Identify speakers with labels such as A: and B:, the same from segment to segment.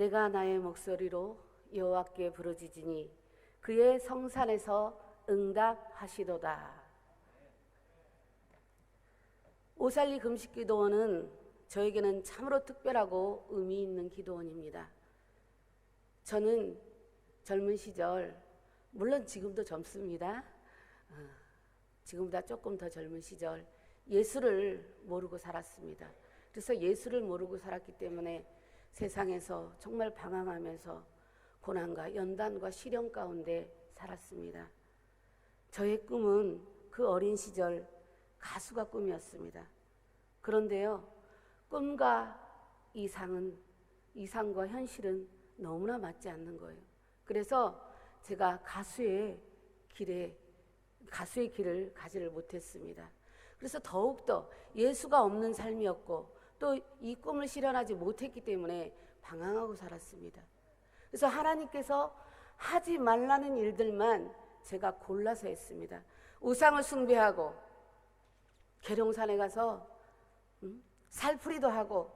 A: 내가 나의 목소리로 여호와께 부르짖으니 그의 성산에서 응답하시도다. 오살리 금식기도원은 저에게는 참으로 특별하고 의미 있는 기도원입니다. 저는 젊은 시절, 물론 지금도 젊습니다. 지금보다 조금 더 젊은 시절 예수를 모르고 살았습니다. 그래서 예수를 모르고 살았기 때문에 세상에서 정말 방황하면서 고난과 연단과 시련 가운데 살았습니다. 저의 꿈은 그 어린 시절 가수가 꿈이었습니다. 그런데요, 꿈과 이상과 현실은 너무나 맞지 않는 거예요. 그래서 제가 가수의 길을 가지를 못했습니다. 그래서 더욱더 예수가 없는 삶이었고 또 이 꿈을 실현하지 못했기 때문에 방황하고 살았습니다. 그래서 하나님께서 하지 말라는 일들만 제가 골라서 했습니다. 우상을 숭배하고 계룡산에 가서 살풀이도 하고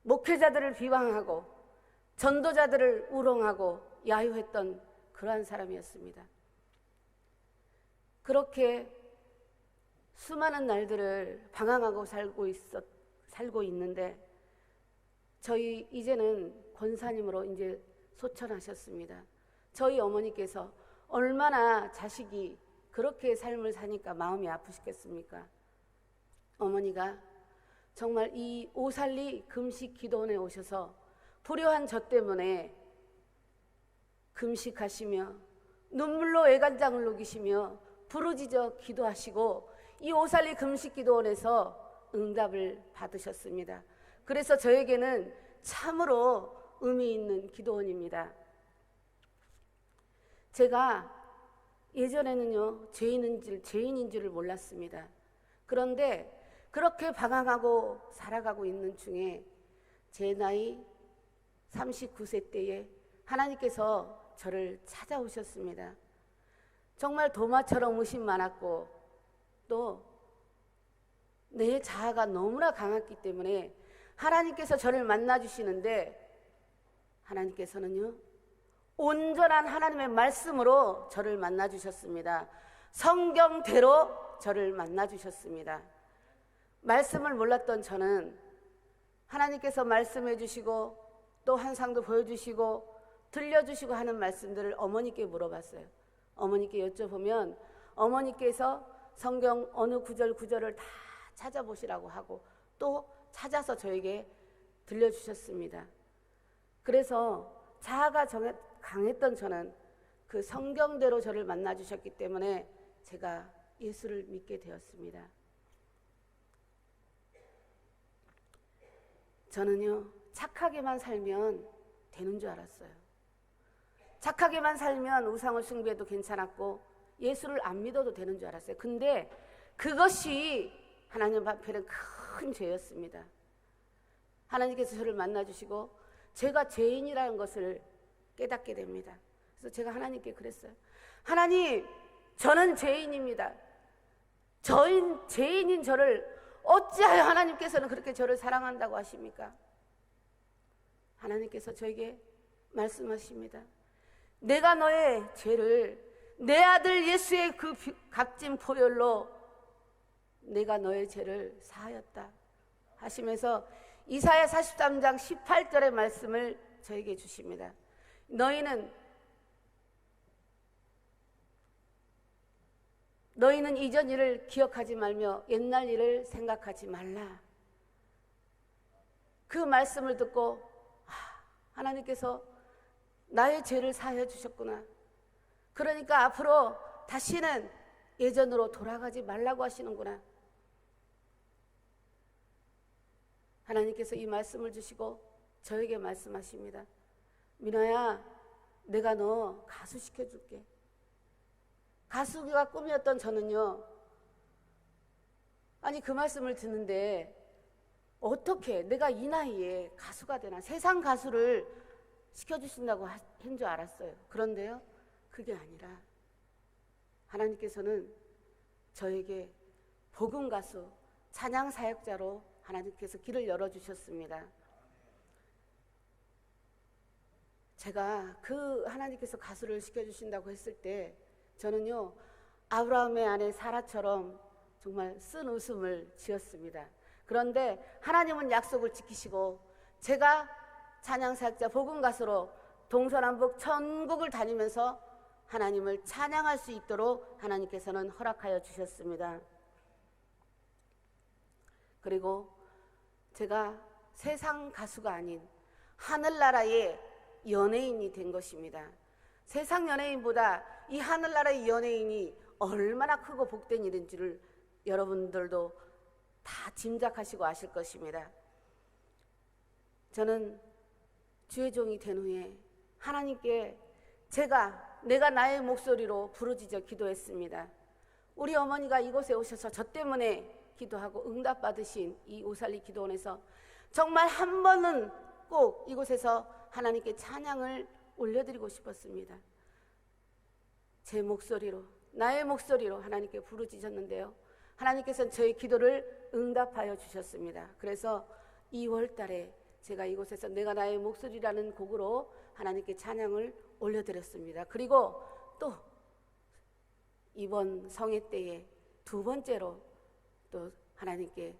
A: 목회자들을 비방하고 전도자들을 우롱하고 야유했던 그러한 사람이었습니다. 그렇게 수많은 날들을 방황하고 살고 있는데 저희 이제는 권사님으로 이제 소천하셨습니다. 저희 어머니께서 얼마나 자식이 그렇게 삶을 사니까 마음이 아프시겠습니까? 어머니가 정말 이 오살리 금식 기도원에 오셔서 불효한 저 때문에 금식하시며 눈물로 애간장을 녹이시며 부르짖어 기도하시고 이 오살리 금식 기도원에서 응답을 받으셨습니다. 그래서 저에게는 참으로 의미 있는 기도원입니다. 제가 예전에는요 죄인인 줄을 몰랐습니다. 그런데 그렇게 방황하고 살아가고 있는 중에 제 나이 39세 때에 하나님께서 저를 찾아오셨습니다. 정말 도마처럼 의심 많았고 또 내 자아가 너무나 강했기 때문에 하나님께서 저를 만나주시는데 하나님께서는요 온전한 하나님의 말씀으로 저를 만나주셨습니다. 성경대로 저를 만나주셨습니다. 말씀을 몰랐던 저는 하나님께서 말씀해 주시고 또 환상도 보여주시고 들려주시고 하는 말씀들을 어머니께 물어봤어요. 어머니께 여쭤보면 어머니께서 성경 어느 구절을 다 찾아보시라고 하고 또 찾아서 저에게 들려주셨습니다. 그래서 자아가 강했던 저는 그 성경대로 저를 만나주셨기 때문에 제가 예수를 믿게 되었습니다. 저는요 착하게만 살면 되는 줄 알았어요. 착하게만 살면 우상을 숭배해도 괜찮았고 예수를 안 믿어도 되는 줄 알았어요. 근데 그것이 하나님 앞에는 큰 죄였습니다. 하나님께서 저를 만나주시고 제가 죄인이라는 것을 깨닫게 됩니다. 그래서 제가 하나님께 그랬어요. 하나님, 저는 죄인입니다. 죄인인 저를 어찌하여 하나님께서는 그렇게 저를 사랑한다고 하십니까? 하나님께서 저에게 말씀하십니다. 내가 너의 죄를 내 아들 예수의 그 값진 보혈로 내가 너의 죄를 사하였다 하시면서 이사야 43장 18절의 말씀을 저에게 주십니다. 너희는 이전 일을 기억하지 말며 옛날 일을 생각하지 말라. 그 말씀을 듣고 하나님께서 나의 죄를 사하여 주셨구나. 그러니까 앞으로 다시는 예전으로 돌아가지 말라고 하시는구나. 하나님께서 이 말씀을 주시고 저에게 말씀하십니다. 민아야, 내가 너 가수 시켜줄게. 가수가 꿈이었던 저는요, 아니 그 말씀을 듣는데 어떻게 내가 이 나이에 가수가 되나, 세상 가수를 시켜주신다고 한 줄 알았어요. 그런데요, 그게 아니라 하나님께서는 저에게 복음 가수, 찬양 사역자로 하나님께서 길을 열어주셨습니다. 제가 그 하나님께서 가수를 시켜주신다고 했을 때 저는요, 아브라함의 아내 사라처럼 정말 쓴 웃음을 지었습니다. 그런데 하나님은 약속을 지키시고 제가 찬양사역자 복음가수로 동서남북 전국을 다니면서 하나님을 찬양할 수 있도록 하나님께서는 허락하여 주셨습니다. 그리고 제가 세상 가수가 아닌 하늘나라의 연예인이 된 것입니다. 세상 연예인보다 이 하늘나라의 연예인이 얼마나 크고 복된 일인지를 여러분들도 다 짐작하시고 아실 것입니다. 저는 주의 종이 된 후에 하나님께 내가 나의 목소리로 부르짖어 기도했습니다. 우리 어머니가 이곳에 오셔서 저 때문에 기도하고 응답받으신 이 오살리 기도원에서 정말 한 번은 꼭 이곳에서 하나님께 찬양을 올려드리고 싶었습니다. 제 목소리로, 나의 목소리로 하나님께 부르짖었는데요, 하나님께서는 저의 기도를 응답하여 주셨습니다. 그래서 2월 달에 제가 이곳에서 내가 나의 목소리라는 곡으로 하나님께 찬양을 올려드렸습니다. 그리고 또 이번 성회 때에 두 번째로 또 하나님께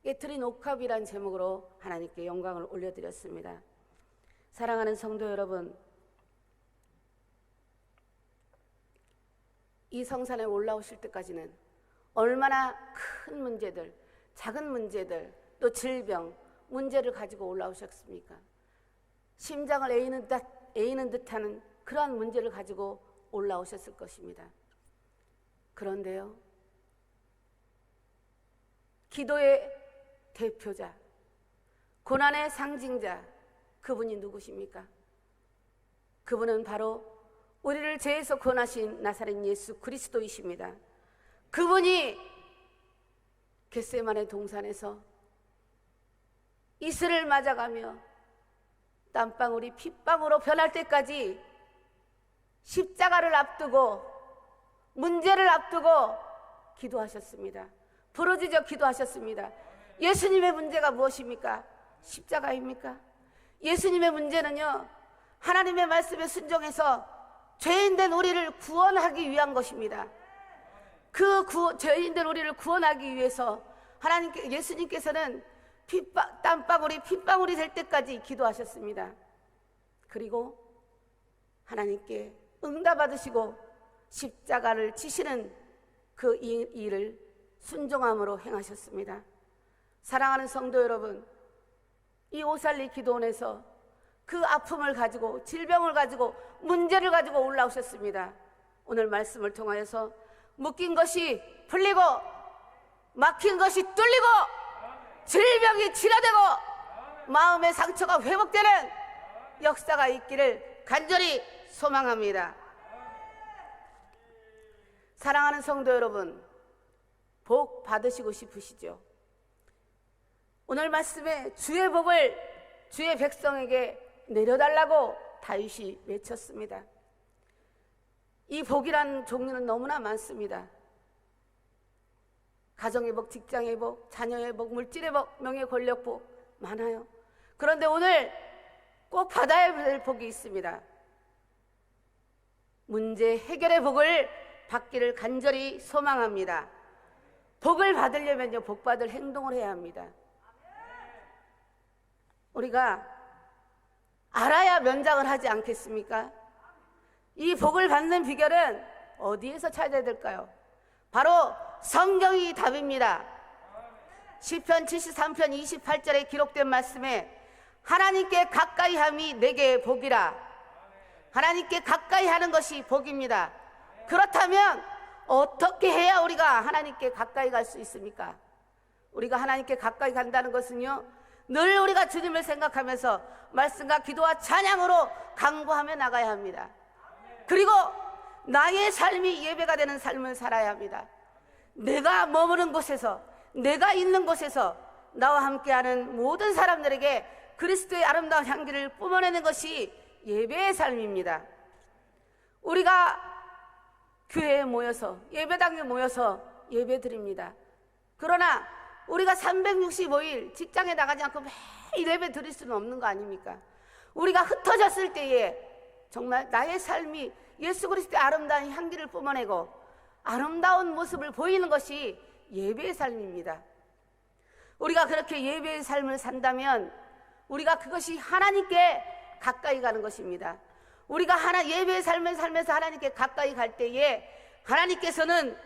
A: 깨트린 옥합이란 제목으로 하나님께 영광을 올려드렸습니다. 사랑하는 성도 여러분, 이 성산에 올라오실 때까지는 얼마나 큰 문제들, 작은 문제들, 또 질병, 문제를 가지고 올라오셨습니까? 심장을 에이는 듯하는 그러한 문제를 가지고 올라오셨을 것입니다. 그런데요, 기도의 대표자, 고난의 상징자, 그분이 누구십니까? 그분은 바로 우리를 죄에서 구원하신 나사렛 예수 그리스도이십니다. 그분이 겟세마네 동산에서 이슬을 맞아가며 땀방울이 핏방울로 변할 때까지 십자가를 앞두고 문제를 앞두고 기도하셨습니다. 부르짖어 기도하셨습니다. 예수님의 문제가 무엇입니까? 십자가입니까? 예수님의 문제는요, 하나님의 말씀에 순종해서 죄인된 우리를 구원하기 위한 것입니다. 죄인된 우리를 구원하기 위해서 예수님께서는 땀방울이 핏방울이 될 때까지 기도하셨습니다. 그리고 하나님께 응답받으시고 십자가를 지시는 그 일을 순종함으로 행하셨습니다. 사랑하는 성도 여러분, 이 오살리 기도원에서 그 아픔을 가지고, 질병을 가지고, 문제를 가지고 올라오셨습니다. 오늘 말씀을 통하여서 묶인 것이 풀리고 막힌 것이 뚫리고 질병이 치료되고 마음의 상처가 회복되는 역사가 있기를 간절히 소망합니다. 사랑하는 성도 여러분, 복 받으시고 싶으시죠? 오늘 말씀에 주의 복을 주의 백성에게 내려달라고 다윗이 외쳤습니다. 이 복이란 종류는 너무나 많습니다. 가정의 복, 직장의 복, 자녀의 복, 물질의 복, 명예 권력 복 많아요. 그런데 오늘 꼭 받아야 될 복이 있습니다. 문제 해결의 복을 받기를 간절히 소망합니다. 복을 받으려면요, 복 받을 행동을 해야 합니다. 우리가 알아야 면장을 하지 않겠습니까? 이 복을 받는 비결은 어디에서 찾아야 될까요? 바로 성경이 답입니다. 시편 73편 28절에 기록된 말씀에 하나님께 가까이 함이 내게 복이라. 하나님께 가까이 하는 것이 복입니다. 그렇다면 어떻게 해야 우리가 하나님께 가까이 갈 수 있습니까? 우리가 하나님께 가까이 간다는 것은요, 늘 우리가 주님을 생각하면서 말씀과 기도와 찬양으로 강구하며 나가야 합니다. 그리고 나의 삶이 예배가 되는 삶을 살아야 합니다. 내가 머무는 곳에서, 내가 있는 곳에서 나와 함께하는 모든 사람들에게 그리스도의 아름다운 향기를 뿜어내는 것이 예배의 삶입니다. 우리가 교회에 모여서, 예배당에 모여서 예배 드립니다. 그러나 우리가 365일 직장에 나가지 않고 매일 예배 드릴 수는 없는 거 아닙니까? 우리가 흩어졌을 때에 정말 나의 삶이 예수 그리스도의 아름다운 향기를 뿜어내고 아름다운 모습을 보이는 것이 예배의 삶입니다. 우리가 그렇게 예배의 삶을 산다면 우리가 그것이 하나님께 가까이 가는 것입니다. 우리가 예배의 삶을 살면서 하나님께 가까이 갈 때에 하나님께서는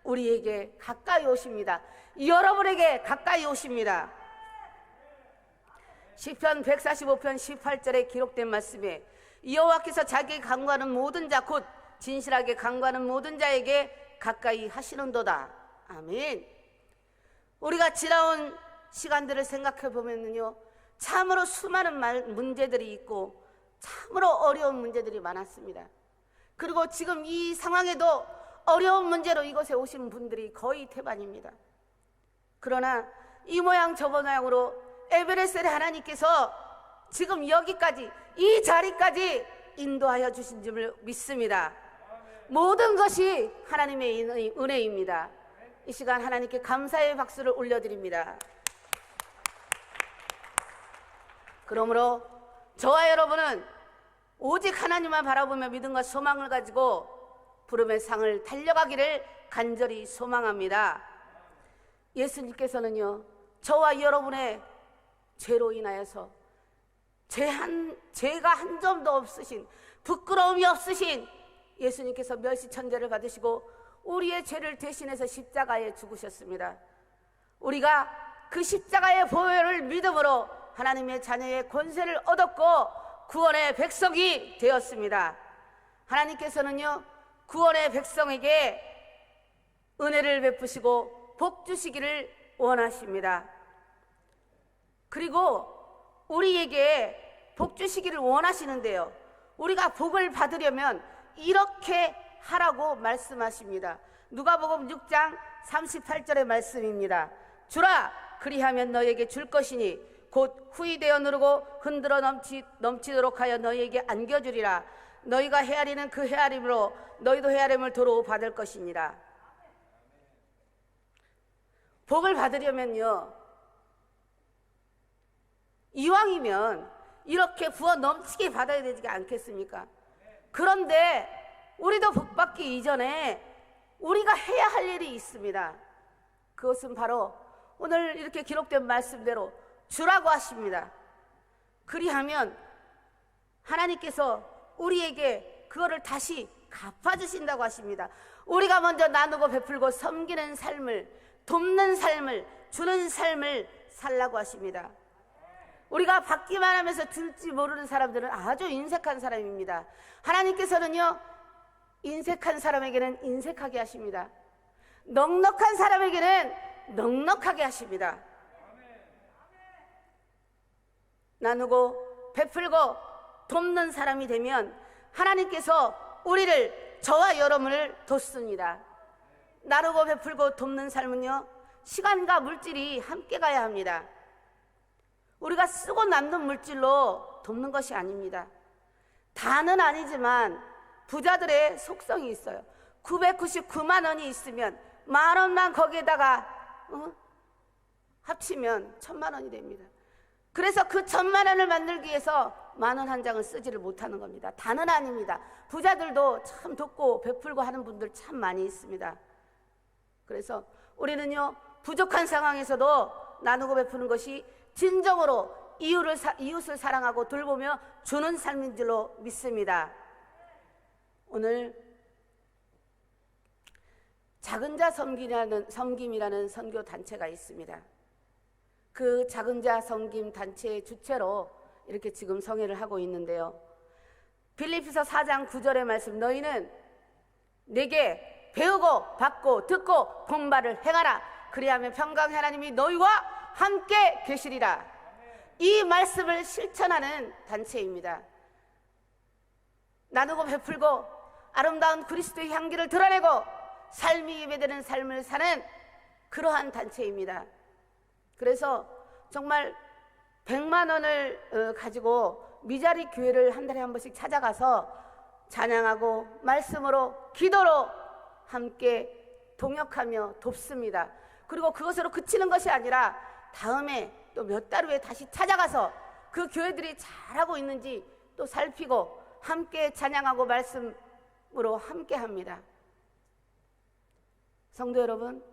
A: 우리에게 가까이 오십니다. 여러분에게 가까이 오십니다. 시편 145편 18절에 기록된 말씀에 여호와께서 자기에게 간구하는 모든 자 곧 진실하게 간구하는 모든 자에게 가까이 하시는도다. 아멘. 우리가 지나온 시간들을 생각해 보면요, 참으로 수많은 문제들이 있고 참으로 어려운 문제들이 많았습니다. 그리고 지금 이 상황에도 어려운 문제로 이곳에 오신 분들이 거의 태반입니다. 그러나 이 모양 저 모양으로 에베레스트의 하나님께서 지금 여기까지 이 자리까지 인도하여 주신 줄 믿습니다. 모든 것이 하나님의 은혜입니다. 이 시간 하나님께 감사의 박수를 올려드립니다. 그러므로 저와 여러분은 오직 하나님만 바라보며 믿음과 소망을 가지고 부름의 상을 달려가기를 간절히 소망합니다. 예수님께서는요, 저와 여러분의 죄로 인하여서 죄가 한 점도 없으신, 부끄러움이 없으신 예수님께서 멸시천대를 받으시고 우리의 죄를 대신해서 십자가에 죽으셨습니다. 우리가 그 십자가의 보혈을 믿음으로 하나님의 자녀의 권세를 얻었고 구원의 백성이 되었습니다. 하나님께서는요, 구원의 백성에게 은혜를 베푸시고 복 주시기를 원하십니다. 그리고 우리에게 복 주시기를 원하시는데요, 우리가 복을 받으려면 이렇게 하라고 말씀하십니다. 누가복음 6장 38절의 말씀입니다. 주라, 그리하면 너에게 줄 것이니 곧 후이되어 누르고 흔들어 넘치도록 하여 너희에게 안겨주리라. 너희가 헤아리는 그 헤아림으로 너희도 헤아림을 도로 받을 것이니라. 복을 받으려면요, 이왕이면 이렇게 부어 넘치게 받아야 되지 않겠습니까? 그런데 우리도 복 받기 이전에 우리가 해야 할 일이 있습니다. 그것은 바로 오늘 이렇게 기록된 말씀대로 주라고 하십니다. 그리하면 하나님께서 우리에게 그거를 다시 갚아주신다고 하십니다. 우리가 먼저 나누고 베풀고 섬기는 삶을, 돕는 삶을, 주는 삶을 살라고 하십니다. 우리가 받기만 하면서 줄지 모르는 사람들은 아주 인색한 사람입니다. 하나님께서는요, 인색한 사람에게는 인색하게 하십니다. 넉넉한 사람에게는 넉넉하게 하십니다. 나누고 베풀고 돕는 사람이 되면 하나님께서 우리를, 저와 여러분을 돕습니다. 나누고 베풀고 돕는 삶은요, 시간과 물질이 함께 가야 합니다. 우리가 쓰고 남는 물질로 돕는 것이 아닙니다. 다는 아니지만 부자들의 속성이 있어요. 999만 원이 있으면 만 원만 거기에다가 합치면 1000만 원이 됩니다. 그래서 그 1000만 원을 만들기 위해서 만 원 한 장을 쓰지를 못하는 겁니다. 다는 아닙니다. 부자들도 참 돕고 베풀고 하는 분들 참 많이 있습니다. 그래서 우리는요, 부족한 상황에서도 나누고 베푸는 것이 진정으로 이웃을 사랑하고 돌보며 주는 삶인 줄로 믿습니다. 오늘 작은 자 섬김이라는 선교 단체가 있습니다. 그 작은 자 섬김 단체의 주체로 이렇게 지금 성회를 하고 있는데요, 빌립보서 4장 9절의 말씀, 너희는 내게 배우고 받고 듣고 본 바를 행하라. 그리하면 평강 하나님이 너희와 함께 계시리라. 이 말씀을 실천하는 단체입니다. 나누고 베풀고 아름다운 그리스도의 향기를 드러내고 삶이 예배되는 삶을 사는 그러한 단체입니다. 그래서 정말 100만 원을 가지고 미자리 교회를 한 달에 한 번씩 찾아가서 찬양하고 말씀으로 기도로 함께 동역하며 돕습니다. 그리고 그것으로 그치는 것이 아니라 다음에 또 몇 달 후에 다시 찾아가서 그 교회들이 잘하고 있는지 또 살피고 함께 찬양하고 말씀으로 함께 합니다. 성도 여러분,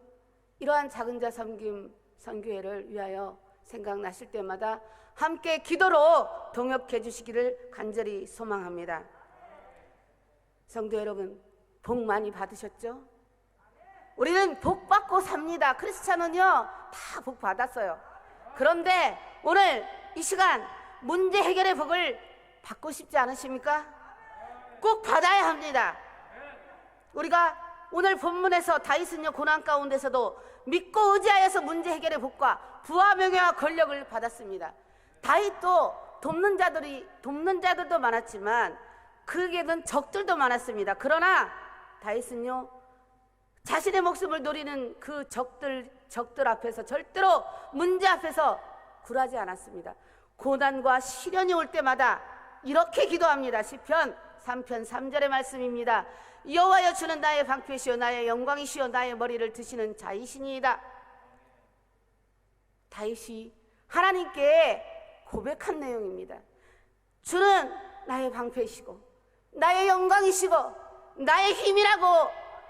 A: 이러한 작은 자 섬김 선교회를 위하여 생각나실 때마다 함께 기도로 동역해 주시기를 간절히 소망합니다. 성도 여러분, 복 많이 받으셨죠? 우리는 복 받고 삽니다. 크리스찬은요 다 복 받았어요. 그런데 오늘 이 시간 문제 해결의 복을 받고 싶지 않으십니까? 꼭 받아야 합니다. 우리가 오늘 본문에서 다윗은요 고난 가운데서도 믿고 의지하여서 문제 해결의 복과 부와 명예와 권력을 받았습니다. 다윗도 돕는 자들도 많았지만 그에게는 적들도 많았습니다. 그러나 다윗은요 자신의 목숨을 노리는 그 적들 앞에서 절대로 문제 앞에서 굴하지 않았습니다. 고난과 시련이 올 때마다 이렇게 기도합니다. 시편 3편 3절의 말씀입니다. 여호와여, 주는 나의 방패시요 나의 영광이시요 나의 머리를 드시는 자이시니이다. 다윗이 하나님께 고백한 내용입니다. 주는 나의 방패시고 나의 영광이시고 나의 힘이라고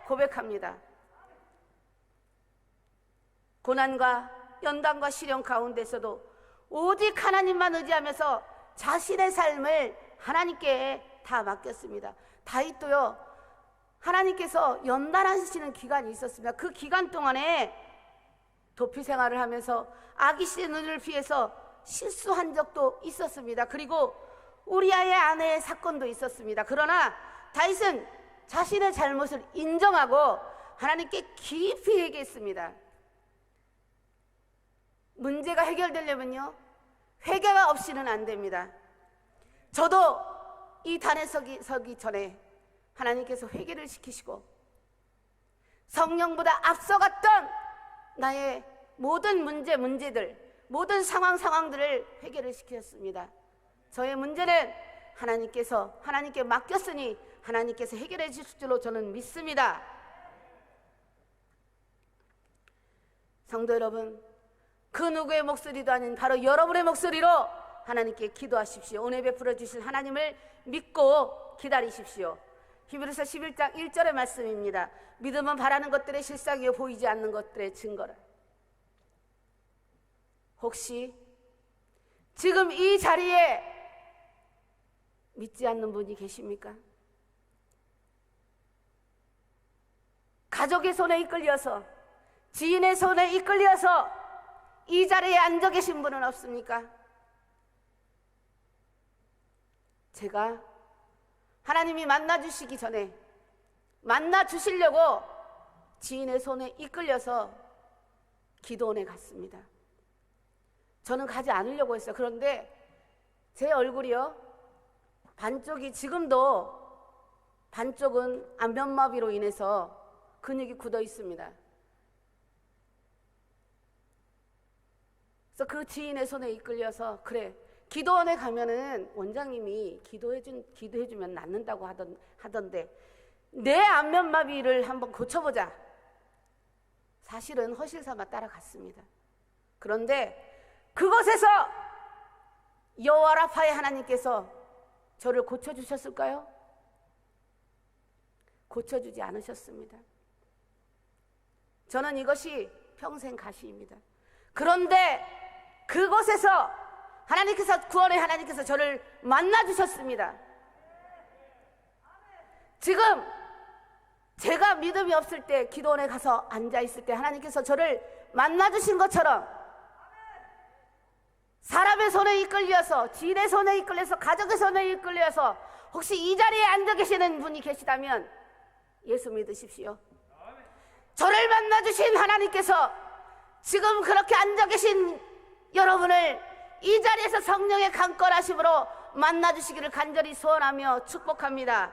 A: 고백합니다. 고난과 연단과 시련 가운데서도 오직 하나님만 의지하면서 자신의 삶을 하나님께 다 맡겼습니다. 다윗도요 하나님께서 연단하시는 기간이 있었습니다. 그 기간 동안에 도피 생활을 하면서 아기씨의 눈을 피해서 실수한 적도 있었습니다. 그리고 우리아의 아내의 사건도 있었습니다. 그러나 다윗은 자신의 잘못을 인정하고 하나님께 깊이 회개했습니다. 문제가 해결되려면요 회개가 없이는 안 됩니다. 저도 이 단에 서기 전에 하나님께서 회개를 시키시고 성령보다 앞서갔던 나의 모든 문제들, 모든 상황들을 해결을 시키셨습니다. 저의 문제는 하나님께 맡겼으니 하나님께서 해결해 주실 줄로 저는 믿습니다. 성도 여러분, 그 누구의 목소리도 아닌 바로 여러분의 목소리로 하나님께 기도하십시오. 은혜 베풀어 주실 하나님을 믿고 기다리십시오. 히브리서 11장 1절의 말씀입니다. 믿음은 바라는 것들의 실상이요 보이지 않는 것들의 증거라. 혹시 지금 이 자리에 믿지 않는 분이 계십니까? 가족의 손에 이끌려서, 지인의 손에 이끌려서 이 자리에 앉아 계신 분은 없습니까? 제가 하나님이 만나주시기 전에 만나주시려고 지인의 손에 이끌려서 기도원에 갔습니다. 저는 가지 않으려고 했어요. 그런데 제 얼굴이요 반쪽이, 지금도 반쪽은 안면마비로 인해서 근육이 굳어 있습니다. 그래서 그 지인의 손에 이끌려서, 그래 기도원에 가면은 원장님이 기도해주면 낫는다고 하던데 내 안면마비를 한번 고쳐보자. 사실은 허실 삼아 따라갔습니다. 그런데 그곳에서 여호와 라파의 하나님께서 저를 고쳐주셨을까요? 고쳐주지 않으셨습니다. 저는 이것이 평생 가시입니다. 그런데 그곳에서 구원의 하나님께서 저를 만나주셨습니다. 지금 제가 믿음이 없을 때 기도원에 가서 앉아있을 때 하나님께서 저를 만나주신 것처럼 사람의 손에 이끌려서, 지인의 손에 이끌려서, 가족의 손에 이끌려서 혹시 이 자리에 앉아 계시는 분이 계시다면 예수 믿으십시오. 저를 만나주신 하나님께서 지금 그렇게 앉아 계신 여러분을 이 자리에서 성령의 강권하심으로 만나주시기를 간절히 소원하며 축복합니다.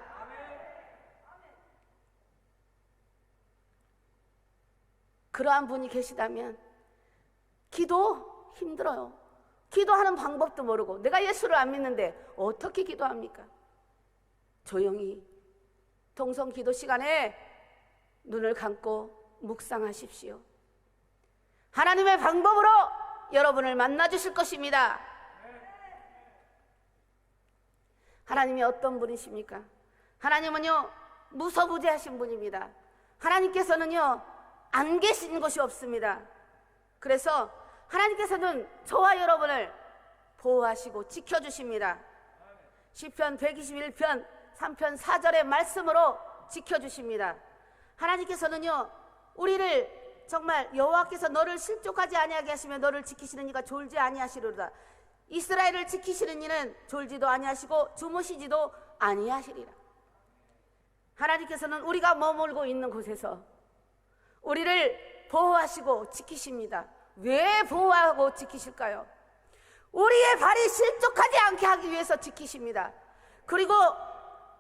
A: 그러한 분이 계시다면, 기도 힘들어요. 기도하는 방법도 모르고 내가 예수를 안 믿는데 어떻게 기도합니까? 조용히 동성 기도 시간에 눈을 감고 묵상하십시오. 하나님의 방법으로 여러분을 만나 주실 것입니다. 하나님이 어떤 분이십니까? 하나님은요, 무소부재하신 분입니다. 하나님께서는요, 안 계신 곳이 없습니다. 그래서 하나님께서는 저와 여러분을 보호하시고 지켜주십니다. 시편 121편 3편 4절의 말씀으로 지켜주십니다. 하나님께서는요, 우리를 정말 여호와께서 너를 실족하지 아니하게 하시며 너를 지키시는 이가 졸지 아니하시리로다. 이스라엘을 지키시는 이는 졸지도 아니하시고 주무시지도 아니하시리라. 하나님께서는 우리가 머물고 있는 곳에서 우리를 보호하시고 지키십니다. 왜 보호하고 지키실까요? 우리의 발이 실족하지 않게 하기 위해서 지키십니다. 그리고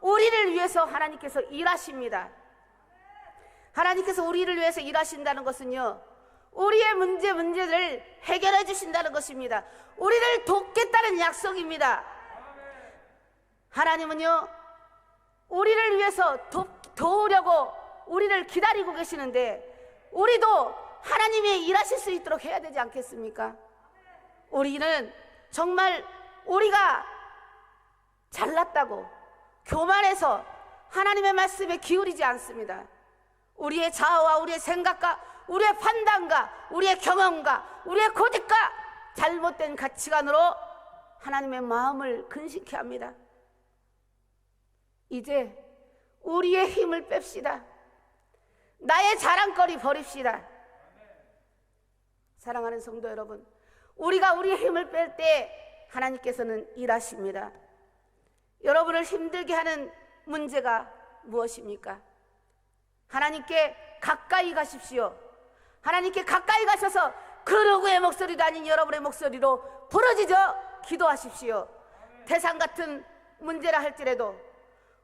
A: 우리를 위해서 하나님께서 일하십니다. 하나님께서 우리를 위해서 일하신다는 것은요, 우리의 문제들을 해결해 주신다는 것입니다. 우리를 돕겠다는 약속입니다. 하나님은요, 우리를 위해서 도우려고 우리를 기다리고 계시는데, 우리도 하나님이 일하실 수 있도록 해야 되지 않겠습니까? 우리는 정말 우리가 잘났다고 교만해서 하나님의 말씀에 기울이지 않습니다. 우리의 자아와 우리의 생각과 우리의 판단과 우리의 경험과 우리의 고집과 잘못된 가치관으로 하나님의 마음을 근심케 합니다. 이제 우리의 힘을 뺍시다. 나의 자랑거리 버립시다. 사랑하는 성도 여러분, 우리가 우리의 힘을 뺄 때 하나님께서는 일하십니다. 여러분을 힘들게 하는 문제가 무엇입니까? 하나님께 가까이 가십시오. 하나님께 가까이 가셔서 그 누구의 목소리도 아닌 여러분의 목소리로 부르짖어 기도하십시오. 태산 같은 문제라 할지라도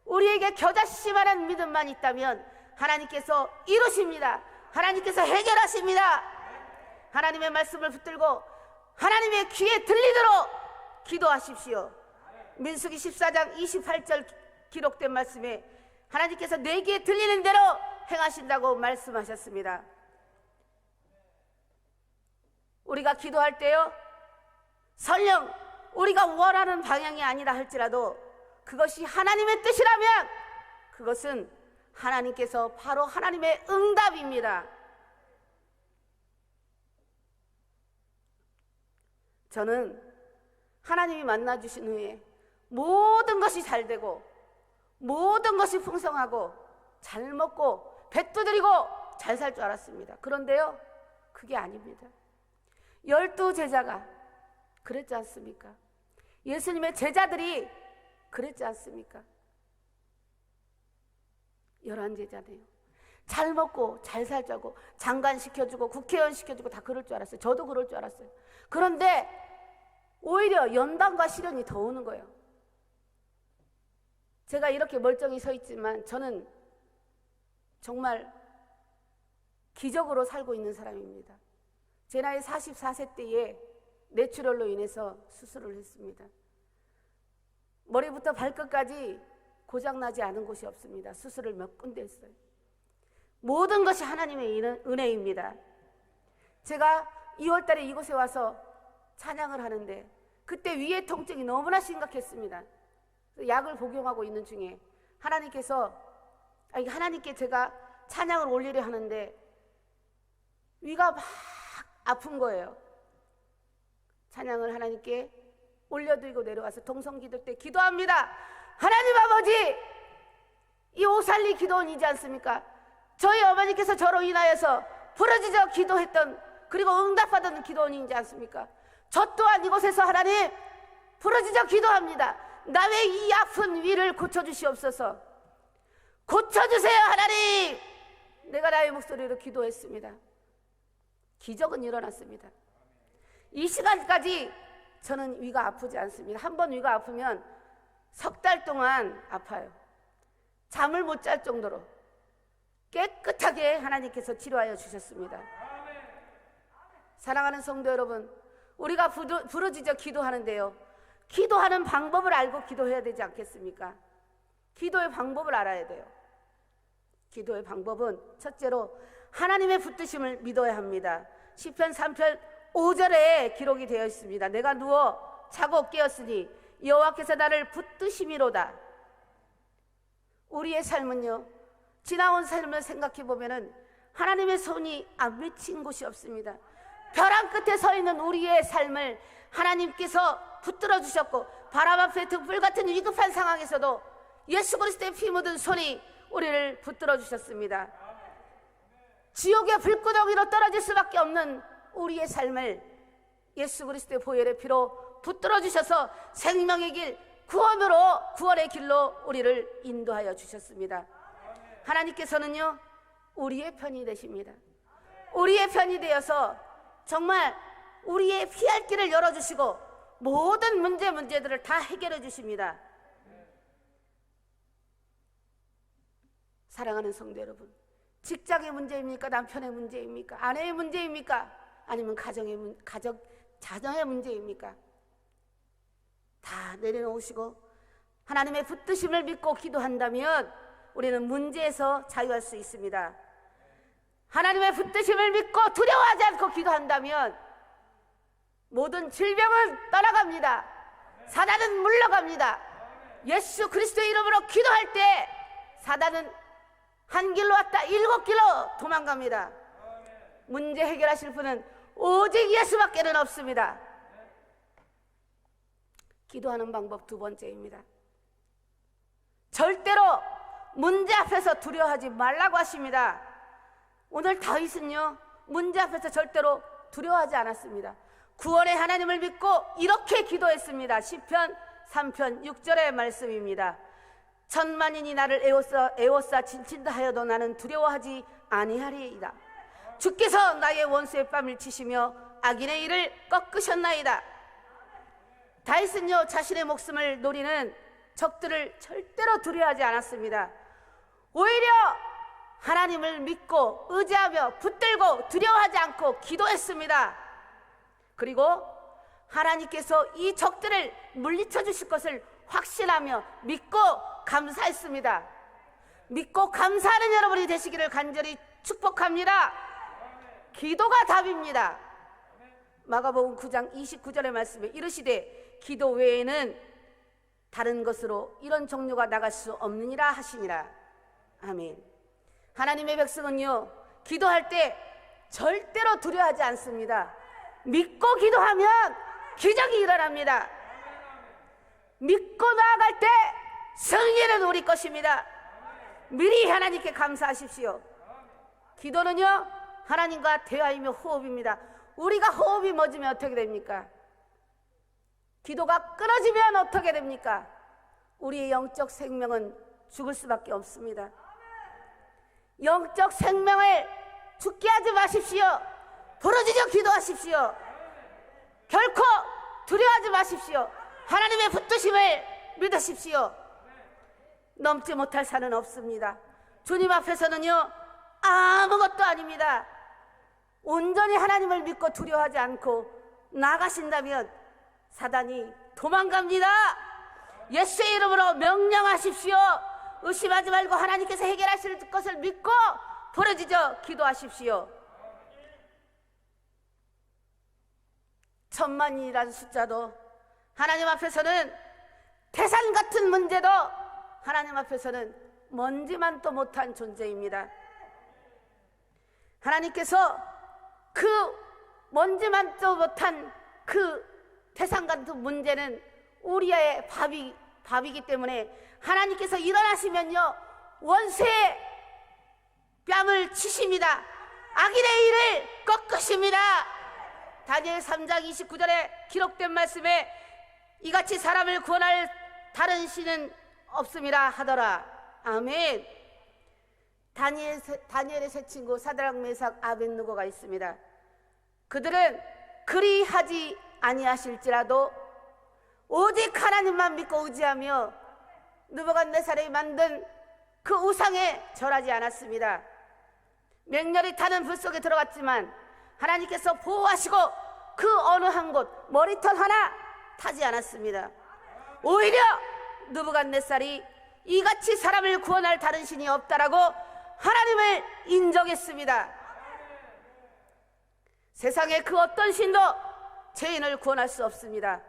A: 우리에게 겨자씨만한 믿음만 있다면 하나님께서 이루십니다. 하나님께서 해결하십니다. 하나님의 말씀을 붙들고 하나님의 귀에 들리도록 기도하십시오. 민수기 14장 28절 기록된 말씀에 하나님께서 내 귀에 들리는 대로 행하신다고 말씀하셨습니다. 우리가 기도할 때요, 설령 우리가 원하는 방향이 아니라 할지라도 그것이 하나님의 뜻이라면 그것은 하나님께서 바로 하나님의 응답입니다. 저는 하나님이 만나주신 후에 모든 것이 잘 되고 모든 것이 풍성하고 잘 먹고 배 두드리고 잘 살 줄 알았습니다. 그런데요, 그게 아닙니다. 12제자가 그랬지 않습니까? 예수님의 제자들이 그랬지 않습니까? 11제자네요. 잘 먹고 잘 살자고 장관 시켜주고 국회의원 시켜주고 다 그럴 줄 알았어요. 저도 그럴 줄 알았어요. 그런데 오히려 연단과 시련이 더 오는 거예요. 제가 이렇게 멀쩡히 서 있지만 저는 정말 기적으로 살고 있는 사람입니다. 제 나이 44세 때에 뇌출혈로 인해서 수술을 했습니다. 머리부터 발끝까지 고장나지 않은 곳이 없습니다. 수술을 몇 군데 했어요. 모든 것이 하나님의 은혜입니다. 제가 2월 달에 이곳에 와서 찬양을 하는데 그때 위의 통증이 너무나 심각했습니다. 약을 복용하고 있는 중에 하나님께 제가 찬양을 올리려 하는데 위가 막 아픈 거예요. 찬양을 하나님께 올려드리고 내려와서 동성기도 때 기도합니다. 하나님 아버지, 이 오살리 기도원이지 않습니까? 저희 어머니께서 저로 인하여서 부르짖어 기도했던, 그리고 응답받은 기도원이지 않습니까? 저 또한 이곳에서 하나님 부르짖어 기도합니다. 나의 이 아픈 위를 고쳐주시옵소서. 고쳐주세요 하나님. 내가 나의 목소리로 기도했습니다. 기적은 일어났습니다. 이 시간까지 저는 위가 아프지 않습니다. 한 번 위가 아프면 석 달 동안 아파요. 잠을 못 잘 정도로 깨끗하게 하나님께서 치료하여 주셨습니다. 사랑하는 성도 여러분, 우리가 부르짖어 기도하는데요, 기도하는 방법을 알고 기도해야 되지 않겠습니까? 기도의 방법을 알아야 돼요. 기도의 방법은 첫째로 하나님의 붙드심을 믿어야 합니다. 시편 3편 5절에 기록이 되어 있습니다. 내가 누워 자고 깨었으니 여호와께서 나를 붙드심이로다. 우리의 삶은요, 지나온 삶을 생각해 보면은 하나님의 손이 안 미친 곳이 없습니다. 벼랑 끝에 서 있는 우리의 삶을 하나님께서 붙들어 주셨고, 바람 앞에 등불 같은 위급한 상황에서도 예수 그리스도의 피 묻은 손이 우리를 붙들어 주셨습니다. 지옥의 불구덩이로 떨어질 수밖에 없는 우리의 삶을 예수 그리스도의 보혈의 피로 붙들어 주셔서 생명의 길, 구원의 길로 우리를 인도하여 주셨습니다. 하나님께서는요, 우리의 편이 되십니다. 우리의 편이 되어서 정말 우리의 피할 길을 열어주시고 모든 문제들을 다 해결해 주십니다. 사랑하는 성도 여러분, 직장의 문제입니까? 남편의 문제입니까? 아내의 문제입니까? 아니면 자녀의 문제입니까? 다 내려놓으시고 하나님의 붙드심을 믿고 기도한다면 우리는 문제에서 자유할 수 있습니다. 하나님의 붙드심을 믿고 두려워하지 않고 기도한다면 모든 질병은 떠나갑니다. 사단은 물러갑니다. 예수 그리스도의 이름으로 기도할 때 사단은 한 길로 왔다 7길로 도망갑니다. 문제 해결하실 분은 오직 예수밖에는 없습니다. 기도하는 방법 두 번째입니다. 절대로 문제 앞에서 두려워하지 말라고 하십니다. 오늘 다윗은요, 문제 앞에서 절대로 두려워하지 않았습니다. 구원의 하나님을 믿고 이렇게 기도했습니다. 시편 3편 6절의 말씀입니다. 천만인이 나를 에워싸 진친다 하여도 나는 두려워하지 아니하리이다. 주께서 나의 원수의 뺨을 치시며 악인의 일을 꺾으셨나이다. 다윗은요, 자신의 목숨을 노리는 적들을 절대로 두려워하지 않았습니다. 오히려 하나님을 믿고 의지하며 붙들고 두려워하지 않고 기도했습니다. 그리고 하나님께서 이 적들을 물리쳐 주실 것을 확신하며 믿고 감사했습니다. 믿고 감사하는 여러분이 되시기를 간절히 축복합니다. 기도가 답입니다. 마가복음 9장 29절의 말씀에 이르시되 기도 외에는 다른 것으로 이런 종류가 나갈 수 없느니라 하시니라. 아멘. 하나님의 백성은요, 기도할 때 절대로 두려워하지 않습니다. 믿고 기도하면 기적이 일어납니다. 믿고 나아갈 때 승리는 우리 것입니다. 미리 하나님께 감사하십시오. 기도는요, 하나님과 대화이며 호흡입니다. 우리가 호흡이 멎으면 어떻게 됩니까? 기도가 끊어지면 어떻게 됩니까? 우리의 영적 생명은 죽을 수밖에 없습니다. 영적 생명을 죽게 하지 마십시오. 부르짖어 기도하십시오. 결코 두려워하지 마십시오. 하나님의 붙드심을 믿으십시오. 넘지 못할 산은 없습니다. 주님 앞에서는요, 아무것도 아닙니다. 온전히 하나님을 믿고 두려워하지 않고 나가신다면 사단이 도망갑니다. 예수의 이름으로 명령하십시오. 의심하지 말고 하나님께서 해결하실 것을 믿고 부르짖어 기도하십시오. 천만이라는 숫자도 하나님 앞에서는 태산 같은 문제도 하나님 앞에서는 먼지만도 못한 존재입니다. 하나님께서 그 먼지만도 못한 그 태산 같은 문제는 우리의 밥이기 때문에 하나님께서 일어나시면요, 원수의 뺨을 치십니다. 악인의 일을 꺾으십니다. 다니엘 3장 29절에 기록된 말씀에 이같이 사람을 구원할 다른 신은 없음이라 하더라. 아멘. 다니엘의 세 친구 사드락 메삭 아벳느고가 있습니다. 그들은 그리하지 아니하실지라도 오직 하나님만 믿고 의지하며 느부갓네살이 만든 그 우상에 절하지 않았습니다. 맹렬히 타는 불 속에 들어갔지만 하나님께서 보호하시고 그 어느 한 곳 머리털 하나 타지 않았습니다. 오히려 느부갓네살이 이같이 사람을 구원할 다른 신이 없다라고 하나님을 인정했습니다. 세상의 그 어떤 신도 죄인을 구원할 수 없습니다.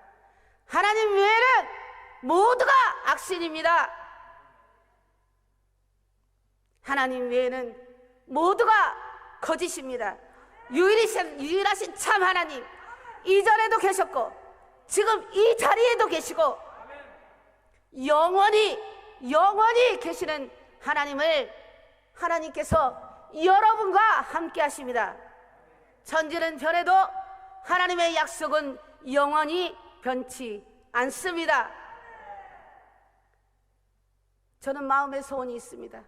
A: 하나님 외에는 모두가 악신입니다. 하나님 외에는 모두가 거짓입니다. 유일하신 참 하나님, 이전에도 계셨고 지금 이 자리에도 계시고 영원히 계시는 하나님을 하나님께서 여러분과 함께 하십니다. 천지는 변해도 하나님의 약속은 영원히 변치 않습니다. 저는 마음의 소원이 있습니다.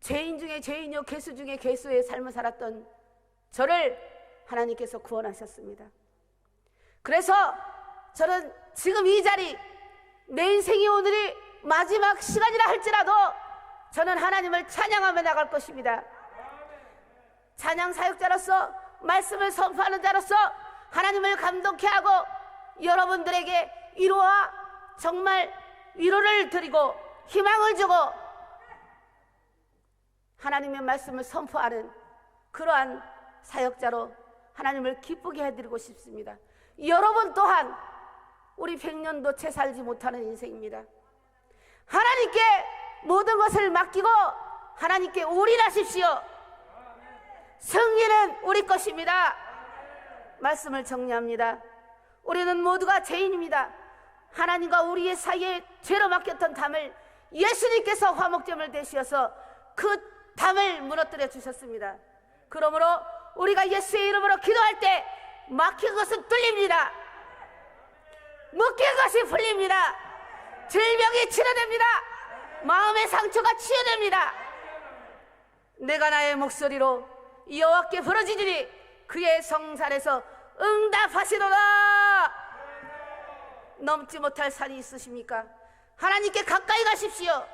A: 죄인 중에 죄인이요 괴수 중에 괴수의 삶을 살았던 저를 하나님께서 구원하셨습니다. 그래서 저는 지금 이 자리, 내 인생이 오늘이 마지막 시간이라 할지라도 저는 하나님을 찬양하며 나갈 것입니다. 찬양 사역자로서, 말씀을 선포하는 자로서 하나님을 감동케 하고 여러분들에게 위로와 정말 위로를 드리고 희망을 주고 하나님의 말씀을 선포하는 그러한 사역자로 하나님을 기쁘게 해드리고 싶습니다. 여러분 또한 우리 100년도 채 살지 못하는 인생입니다. 하나님께 모든 것을 맡기고 하나님께 올인하십시오. 승리는 우리 것입니다. 말씀을 정리합니다. 우리는 모두가 죄인입니다. 하나님과 우리의 사이에 죄로 막혔던 담을 예수님께서 화목제물 되시어서 그 담을 무너뜨려 주셨습니다. 그러므로 우리가 예수의 이름으로 기도할 때 막힌 것은 뚫립니다. 묶인 것이 풀립니다. 질병이 치료됩니다. 마음의 상처가 치유됩니다. 내가 나의 목소리로 여호와께 부르짖으니 그의 성산에서 응답하시도다. 넘지 못할 산이 있으십니까? 하나님께 가까이 가십시오.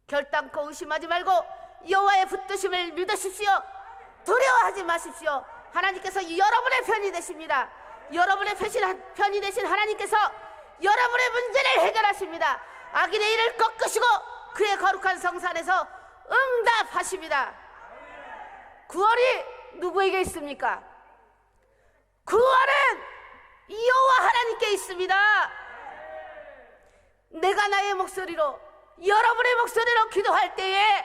A: 결단코 의심하지 말고 여호와의 붙드심을 믿으십시오. 두려워하지 마십시오. 하나님께서 여러분의 편이 되십니다. 여러분의 편이 되신 하나님께서 여러분의 문제를 해결하십니다. 악인의 일을 꺾으시고 그의 거룩한 성산에서 응답하십니다. 구원이 누구에게 있습니까? 구원은 여호와 하나님께 있습니다. 내가 나의 목소리로, 여러분의 목소리로 기도할 때에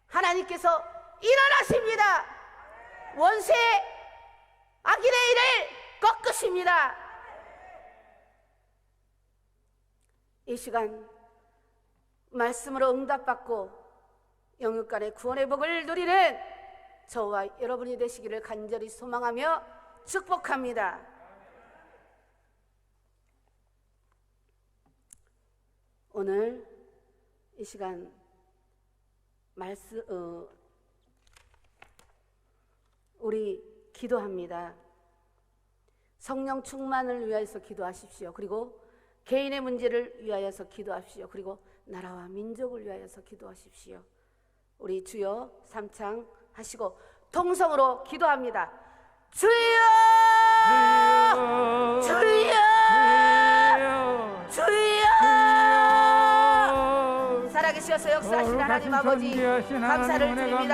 A: 하나님께서 일어나십니다. 원수의 악인의 일을 꺾으십니다. 이 시간 말씀으로 응답받고 영육간의 구원의 복을 누리는 저와 여러분이 되시기를 간절히 소망하며 축복합니다. 오늘 이 시간 우리 기도합니다. 성령 충만을 위하여서 기도하십시오. 그리고 개인의 문제를 위하여서 기도하십시오. 그리고 나라와 민족을 위하여서 기도하십시오. 우리 주여 삼창 하시고 통성으로 기도합니다. 주여, 주여, 주여. 살아계셔서 역사하신 하나님 아버지 감사를 드립니다.